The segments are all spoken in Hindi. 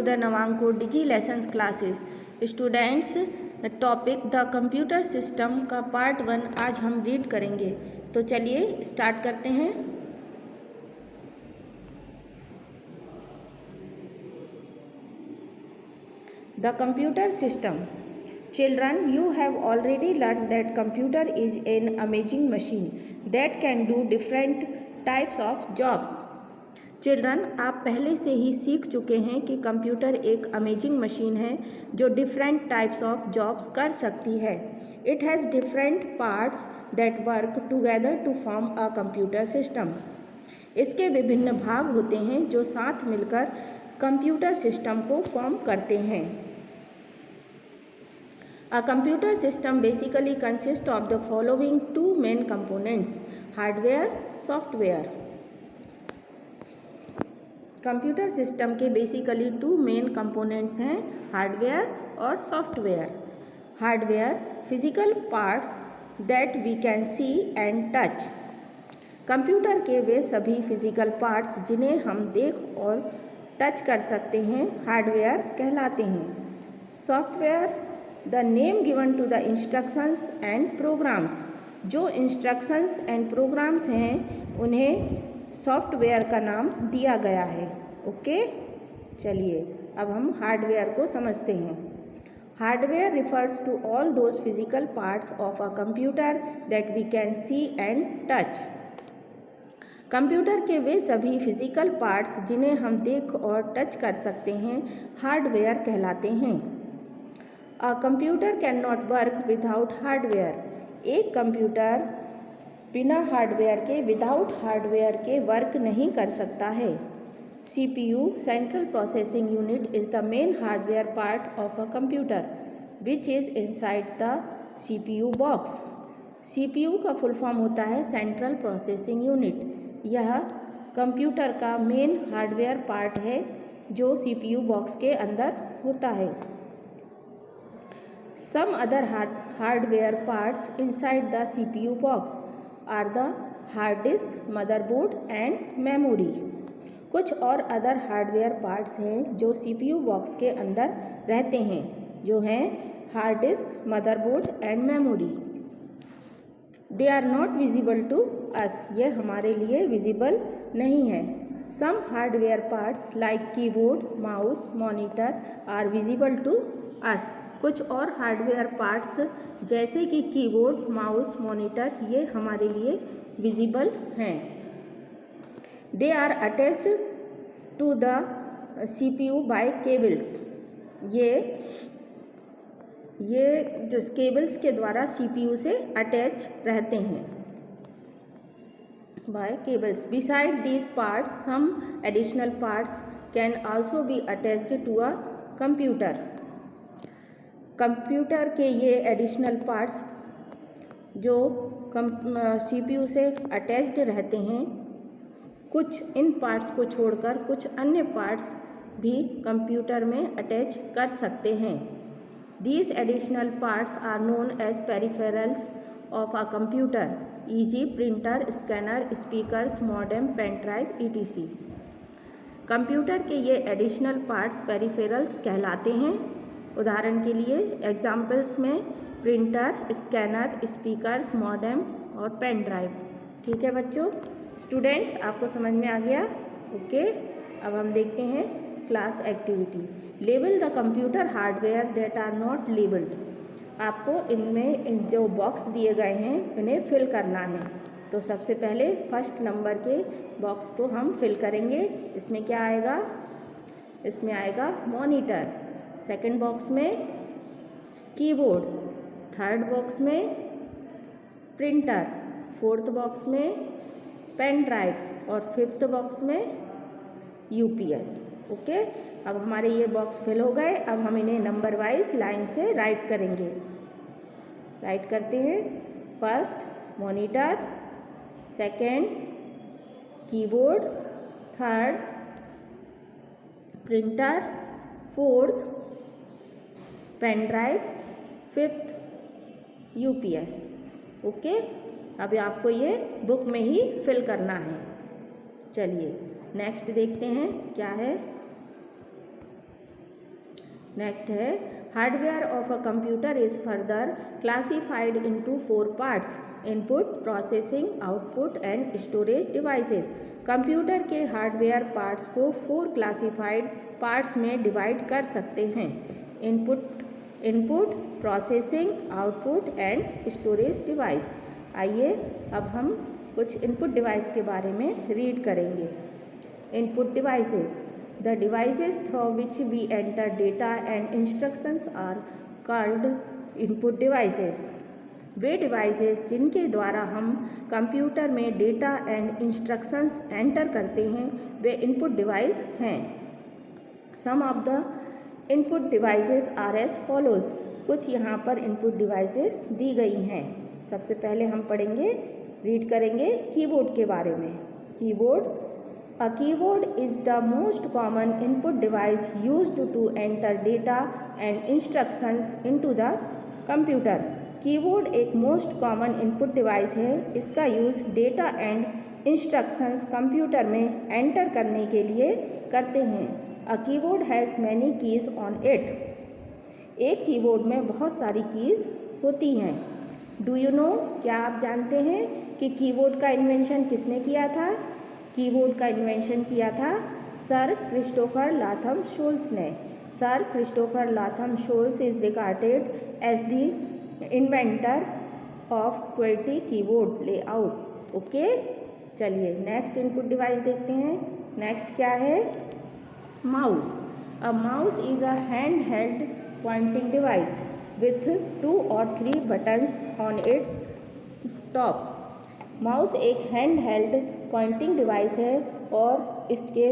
To the Navankur digi lessons classes. Students, topic the computer system का पार्ट 1 आज हम रीड करेंगे। तो चलिए स्टार्ट करते हैं। The computer system. Children, you have already learned that computer is an amazing machine that can do different types of jobs. Children, आप पहले से ही सीख चुके हैं कि कंप्यूटर एक अमेजिंग मशीन है जो डिफरेंट टाइप्स ऑफ जॉब्स कर सकती है। It has different parts that work together to form a computer system. इसके विभिन्न भाग होते हैं जो साथ मिलकर कंप्यूटर सिस्टम को फॉर्म करते हैं। A computer system basically consists of the following two main components: hardware, software. Computer system के बेसिकली 2 मेन कंपोनेंट्स हैं, हार्डवेयर और software. Hardware, physical parts that we can see and touch. Computer के वे सभी फिजिकल पार्ट्स जिन्हें हम देख और टच कर सकते हैं हार्डवेयर कहलाते हैं। Software, the name given to the instructions and programs. जो इंस्ट्रक्शंस एंड प्रोग्राम्स हैं उन्हें सॉफ्टवेयर का नाम दिया गया है। ओके, चलिए अब हम हार्डवेयर को समझते हैं। Hardware refers to all those physical parts of a computer that we can see and touch. Computer के वे सभी फिजिकल पार्ट्स जिन्हें हम देख और टच कर सकते हैं हार्डवेयर कहलाते हैं। A computer can not work without hardware. एक कंप्यूटर बिना हार्डवेयर के, विदाउट हार्डवेयर के वर्क नहीं कर सकता है। CPU, central processing unit, is the main hardware part of a computer which is inside the CPU box. CPU का फुल फॉर्म होता है सेंट्रल प्रोसेसिंग यूनिट। यह कंप्यूटर का मेन हार्डवेयर पार्ट है जो CPU बॉक्स के अंदर होता है। Some other hardware parts inside the CPU box are the hard disk, motherboard and memory. कुछ और अदर हार्डवेयर पार्ट्स हैं जो CPU बॉक्स के अंदर रहते हैं, जो हैं hard disk, motherboard and memory. They are not visible to us. ये हमारे लिए विजिबल नहीं है। Some hardware parts like keyboard, mouse, monitor are visible to us. कुछ और हार्डवेयर पार्ट्स जैसे कि कीबोर्ड, माउस, मॉनिटर, ये हमारे लिए विजिबल हैं। They are attached to the CPU by cables. ये जो केबल्स के द्वारा CPU से अटैच रहते हैं by cables. Beside these parts some additional parts can also be attached to a computer. Computer के ये एडिशनल पार्ट्स जो CPU से अटैच्ड रहते हैं, कुछ इन पार्ट्स को छोड़कर कुछ अन्य पार्ट्स भी कंप्यूटर में अटैच कर सकते हैं। These additional parts are known as peripherals of a computer, e.g. Printer, scanner, speakers, modem, pen drive, etc. Computer के ये एडिशनल पार्ट्स पेरिफेरल्स कहलाते हैं। उदाहरण के लिए एग्जाम्पल्स में प्रिंटर, स्कैनर, स्पीकर्स, मॉडेम और पेन ड्राइव। ठीक है बच्चों, स्टूडेंट्स, आपको समझ में आ गया? ओके, अब हम देखते हैं class activity. Label the computer hardware that are not labelled. आपको इनमें जो बॉक्स दिए गए हैं इन्हें फिल करना है। तो सबसे पहले फर्स्ट नंबर के बॉक्स को हम फिल करेंगे। इसमें क्या आएगा? इसमें आएगा मॉनिटर। सेकंड बॉक्स में कीबोर्ड, थर्ड बॉक्स में प्रिंटर, फोर्थ बॉक्स में पेन ड्राइव और फिफ्थ बॉक्स में UPS। ओके, अब हमारे ये बॉक्स फिल हो गए। अब हम इन्हें नंबर वाइज लाइन से राइट करेंगे। राइट करते हैं। First monitor, second keyboard, third printer, fourth pen drive, fifth UPS। Okay, अब आपको ये बुक में ही फिल करना है। चलिए नेक्स्ट देखते हैं क्या है। नेक्स्ट है hardware of a computer is further classified into 4 parts, input, processing, output and storage devices. Computer के हार्डवेयर पार्ट्स को 4 क्लासिफाइड पार्ट्स में डिवाइड कर सकते हैं, input, processing, output and storage device. आइए अब हम कुछ इनपुट डिवाइस के बारे में रीड करेंगे। Input devices, the devices through which we enter data and instructions are called input devices। Way devices जिनके द्वारा हम कंप्यूटर में डेटा एंड इंस्ट्रक्शंस एंटर करते हैं वे इनपुट डिवाइस हैं। Some of the input devices are as follows. कुछ यहाँ पर इनपुट डिवाइसेस दी गई हैं। सबसे पहले हम पढ़ेंगे, रीड करेंगे कीबोर्ड के बारे में। Keyboard, a keyboard is the most common input device used to enter data and instructions into the computer। Keyboard एक मोस्ट कॉमन इनपुट डिवाइस है। इसका use data and instructions computer में एंटर करने के लिए करते हैं। A keyboard has many keys on it. एक कीबोर्ड में बहुत सारी कीज़ होती हैं। डू यू नो, क्या आप जानते हैं कि कीबोर्ड का इन्वेंशन किसने किया था? कीबोर्ड का इन्वेंशन किया था सर क्रिस्टोफर लाथम शोल्स ने। Sir Christopher Latham Sholes is regarded as the inventor of QWERTY keyboard layout. Okay, चलिए नेक्स्ट इनपुट डिवाइस देखते हैं। नेक्स्ट क्या है? Mouse. A mouse is a hand held pointing device with 2 or 3 buttons on its top. Mouse एक हैंड हेल्ड पॉइंटिंग डिवाइस है और इसके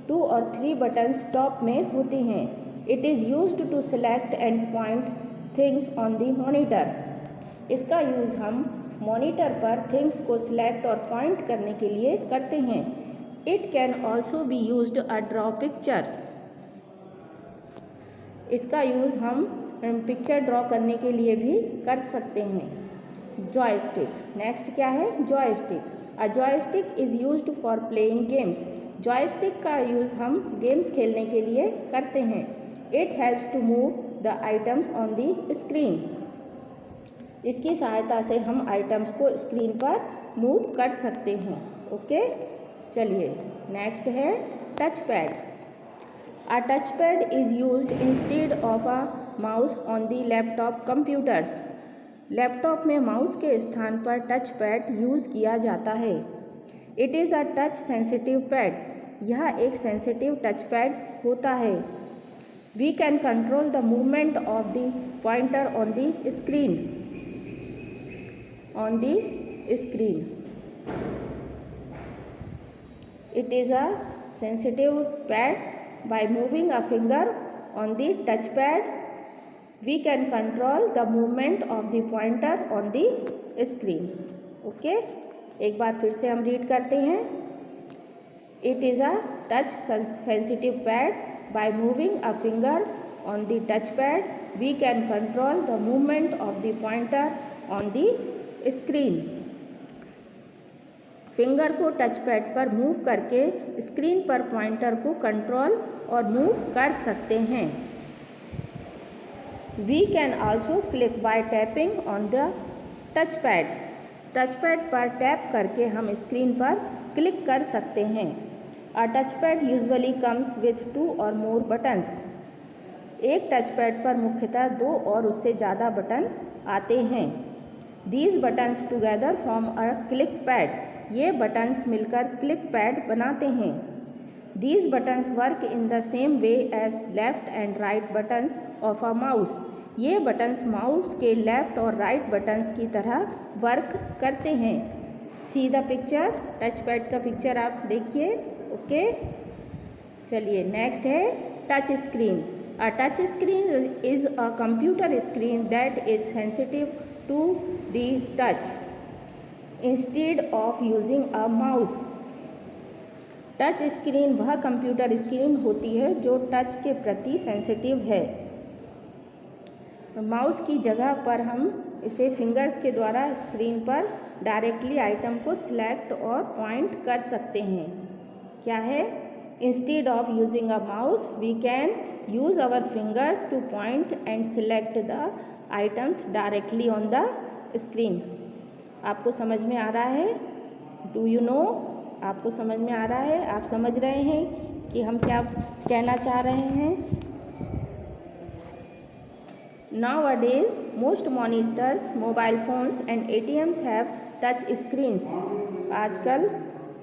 2 or 3 बटन्स टॉप में होते हैं। It is used to select and point things on the monitor. इसका यूज़ हम मॉनिटर पर थिंग्स को सिलेक्ट और पॉइंट करने के लिए करते हैं। It can also be used a draw pictures. इसका यूज़ हम पिक्चर ड्रॉ करने के लिए भी कर सकते हैं। जॉयस्टिक। नेक्स्ट क्या है? Joystick. A joystick is used for playing games. Joystick का यूज़ हम गेम्स खेलने के लिए करते हैं। It helps to move the items on the screen. इसकी सहायता से हम आइटम्स को स्क्रीन पर मूव कर सकते हैं। ओके, चलिए नेक्स्ट है touch pad. A touch pad is used instead of a mouse on the laptop computers. Laptop में माउस के स्थान पर टच पैड यूज़ किया जाता है। It is a touch sensitive pad. यह एक सेंसिटिव टच पैड होता है। We can control the movement of the pointer on the screen. It is a sensitive pad. By moving a finger on the touch pad we can control the movement of the pointer on the screen। Okay, एक बार फिर से हम रीड करते हैं। It is a touch sensitive pad। By moving a finger on the touch pad, we can control the movement of the pointer on the screen। Finger को टच पैड पर मूव करके स्क्रीन पर पॉइंटर को कंट्रोल और मूव कर सकते हैं। We can also click by tapping on the touchpad। Touchpad पर टैप करके हम स्क्रीन पर क्लिक कर सकते हैं। A touchpad usually comes with 2 or more buttons। एक टचपैड पर मुख्यतः 2 और उससे ज़्यादा बटन आते हैं। These buttons together form a click pad। ये बटन्स मिलकर क्लिक पैड बनाते हैं। These buttons work in the same way as left and right buttons of a mouse। ये बटन्स माउस के लेफ़्ट और राइट बटन्स की तरह वर्क करते हैं। See the picture. Touch pad का पिक्चर आप देखिए। ओके, चलिए नेक्स्ट है touch screen. A touch screen is a computer screen that is sensitive to the touch instead of using a mouse. Touch screen वह कंप्यूटर स्क्रीन होती है जो टच के प्रति सेंसिटिव है। माउस की जगह पर हम इसे फिंगर्स के द्वारा स्क्रीन पर डायरेक्टली आइटम को सिलेक्ट और पॉइंट कर सकते हैं। क्या है? Instead of using a mouse we can use our fingers to point and select the items directly on the screen. आपको समझ में आ रहा है? Do you know? आपको समझ में आ रहा है? आप समझ रहे हैं कि हम क्या कहना चाह रहे हैं? Nowadays, most monitors, mobile phones and ATMs have touch screens. आजकल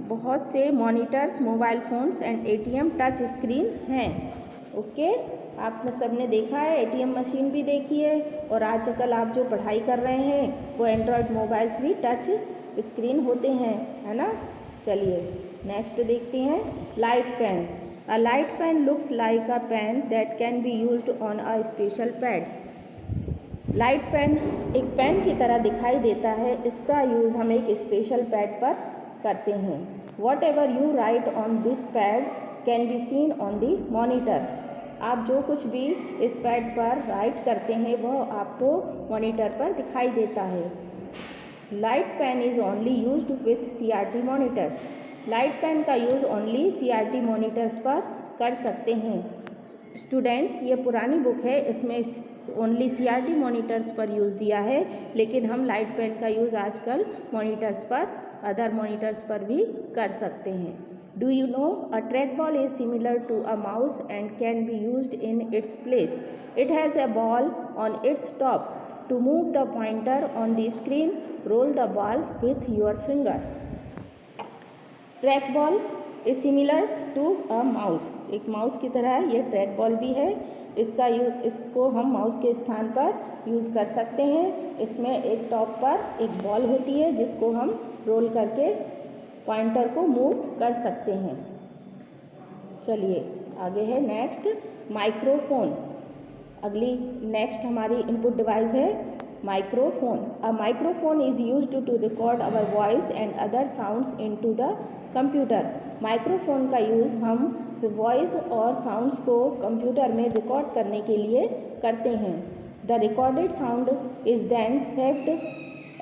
बहुत से monitors, mobile phones and ATM touch screen हैं. ओके, आपने सबने देखा है, ATM मशीन भी देखी है, और आजकल आप जो पढ़ाई कर रहे हैं वो एंड्रॉयड मोबाइल्स भी टच स्क्रीन होते हैं, है ना. चलिए नेक्स्ट देखते हैं. Light pen. A light pen looks like a pen that can be used on a special pad. Light pen एक पेन की तरह दिखाई देता है. इसका यूज़ हम एक स्पेशल पैड पर करते हैं. What ever you right on this pad can be seen on the monitor. आप जो कुछ भी इस पैड पर राइट करते हैं वह आपको मॉनिटर पर दिखाई देता है. Light pen is only used with CRT monitors. Light pen का यूज़ ओनली CRT मॉनिटर्स पर कर सकते हैं. स्टूडेंट्स, ये पुरानी बुक है, इसमें ओनली CRT मॉनिटर्स पर यूज़ दिया है, लेकिन हम लाइट पेन का यूज़ आजकल मॉनिटर्स पर, अदर मॉनिटर्स पर भी कर सकते हैं. Do you know a track ball is similar to a mouse and can be used in its place. It has a ball on its top. To move the pointer on the screen, roll the ball with your finger. Track ball is similar to a mouse. एक माउस की तरह ये ट्रैक बॉल भी है. इसको हम माउस के स्थान पर यूज़ कर सकते हैं. इसमें एक टॉप पर एक बॉल होती है जिसको हम रोल करके पॉइंटर को मूव कर सकते हैं. चलिए आगे है नेक्स्ट माइक्रोफोन. अगली नेक्स्ट हमारी इनपुट डिवाइस है microphone. A microphone is used to record our voice and other sounds into the computer. Microphone का यूज़ हम वॉइस और साउंड्स को कंप्यूटर में रिकॉर्ड करने के लिए करते हैं. The recorded sound is then saved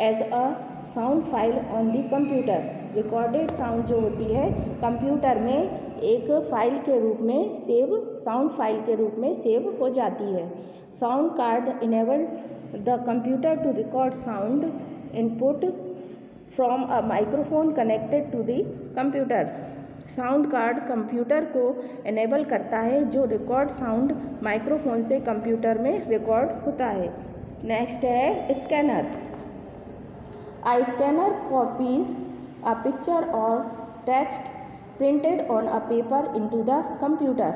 as a sound file on the computer. Recorded sound जो होती है कंप्यूटर में एक फाइल के रूप में साउंड फाइल के रूप में सेव हो जाती है. Sound card enable the computer to record sound input from a microphone connected to the computer. Sound card computer को इनेबल करता है जो रिकॉर्ड साउंड माइक्रोफोन से कंप्यूटर में रिकॉर्ड होता है. नेक्स्ट है scanner. A scanner copies a picture और text printed on a paper into the computer.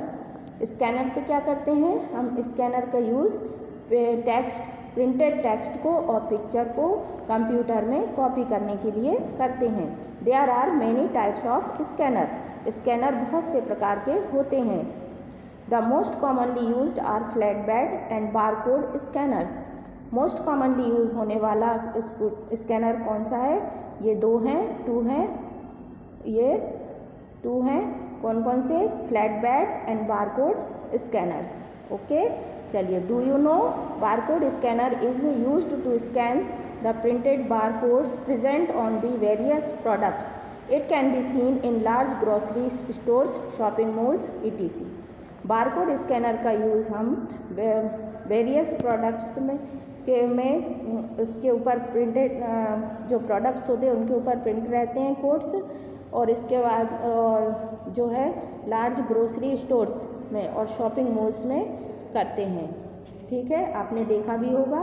Scanner से क्या करते हैं हम? स्कैनर का यूज़ प्रिंटेड टेक्स्ट को और पिक्चर को कंप्यूटर में कॉपी करने के लिए करते हैं. There are many types of scanner. Scanner बहुत से प्रकार के होते हैं. The most commonly used are flat bed and barcode scanners. Most commonly use होने वाला स्कैनर कौन सा है? ये दो हैं, ये टू हैं. कौन कौन से? Flat bed and barcode scanners. Okay, चलिए. Do you know barcode scanner is used to scan the printed barcodes present on the various products. It can be seen in large grocery stores, shopping malls, etc. Barcode scanner का यूज़ हम वेरियस प्रोडक्ट्स में उसके ऊपर प्रिंटेड जो प्रोडक्ट्स होते हैं उनके ऊपर प्रिंट रहते हैं कोड्स, और इसके बाद और जो है लार्ज ग्रोसरी स्टोर्स में और शॉपिंग मॉल्स में करते हैं. ठीक है, आपने देखा भी होगा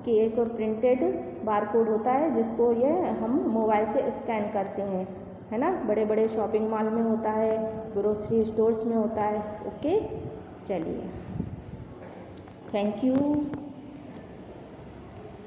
कि एक प्रिंटेड बारकोड होता है जिसको ये हम मोबाइल से स्कैन करते हैं, है ना. बड़े बड़े शॉपिंग मॉल में होता है, ग्रोसरी स्टोर्स में होता है. ओके, चलिए, थैंक यू.